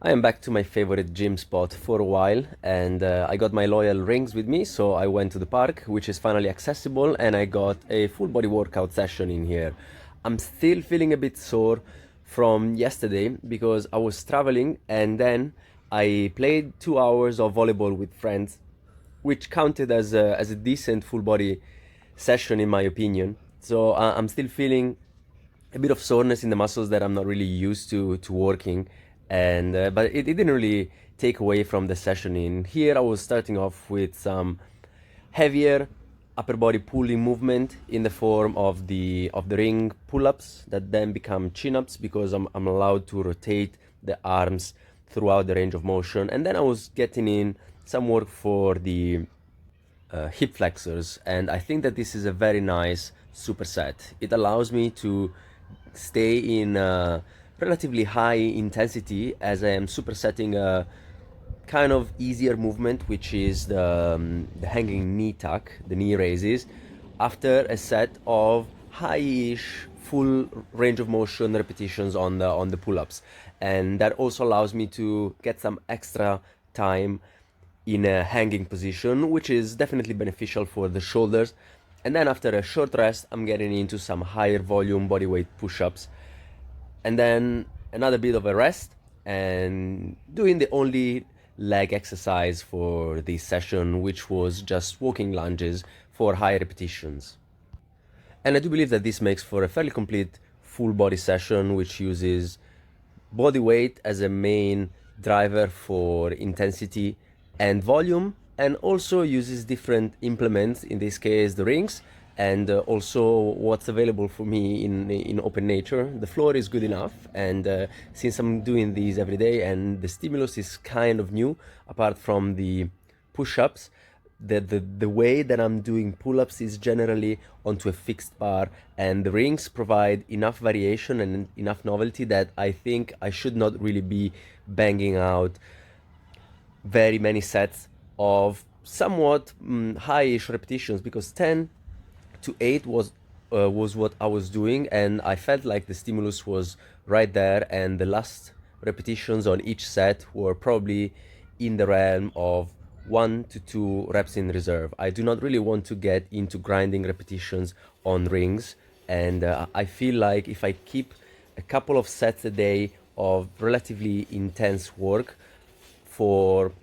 I am back to my favorite gym spot for a while, and I got my loyal rings with me, so I went to the park, which is finally accessible, and I got a full body workout session in here. I'm still feeling a bit sore from yesterday because I was traveling and then I played 2 hours of volleyball with friends, which counted as a decent full body session in my opinion. So I'm still feeling a bit of soreness in the muscles that I'm not really used to working, and but it didn't really take away from the session. In here, I was starting off with some heavier upper body pulling movement in the form of the ring pull-ups that then become chin-ups because I'm allowed to rotate the arms throughout the range of motion, and then I was getting in some work for the hip flexors, and I think that this is a very nice superset. It allows me to stay in relatively high intensity as I am supersetting a kind of easier movement, which is the hanging knee tuck, the knee raises, after a set of high-ish full range of motion repetitions on the pull-ups, and that also allows me to get some extra time in a hanging position, which is definitely beneficial for the shoulders. And then after a short rest, I'm getting into some higher volume bodyweight push-ups, and then another bit of a rest and doing the only leg exercise for this session, which was just walking lunges for high repetitions. And I do believe that this makes for a fairly complete full body session, which uses body weight as a main driver for intensity and volume, and also uses different implements, in this case the rings, and also what's available for me in open nature. The floor is good enough, and since I'm doing these every day and the stimulus is kind of new apart from the push-ups, the way that I'm doing pull-ups is generally onto a fixed bar, and the rings provide enough variation and enough novelty that I think I should not really be banging out very many sets of somewhat high-ish repetitions, because 10 to 8 was what I was doing, and I felt like the stimulus was right there, and the last repetitions on each set were probably in the realm of 1 to 2 reps in reserve. I do not really want to get into grinding repetitions on rings, and I feel like if I keep a couple of sets a day of relatively intense work for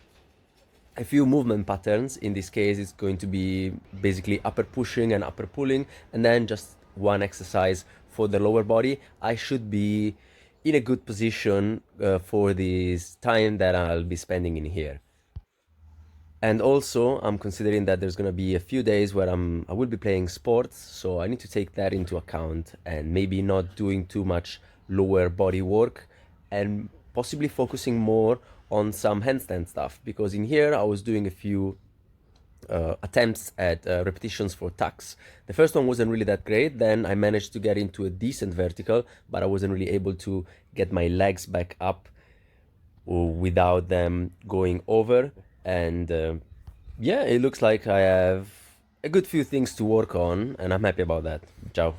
a few movement patterns, in this case it's going to be basically upper pushing and upper pulling, and then just one exercise for the lower body, I should be in a good position for this time that I'll be spending in here. And also, I'm considering that there's gonna be a few days where I will be playing sports, so I need to take that into account and maybe not doing too much lower body work and possibly focusing more on some handstand stuff, because in here I was doing a few attempts at repetitions for tucks. The first one wasn't really that great. Then I managed to get into a decent vertical, but I wasn't really able to get my legs back up without them going over. And yeah, it looks like I have a good few things to work on, and I'm happy about that. Ciao.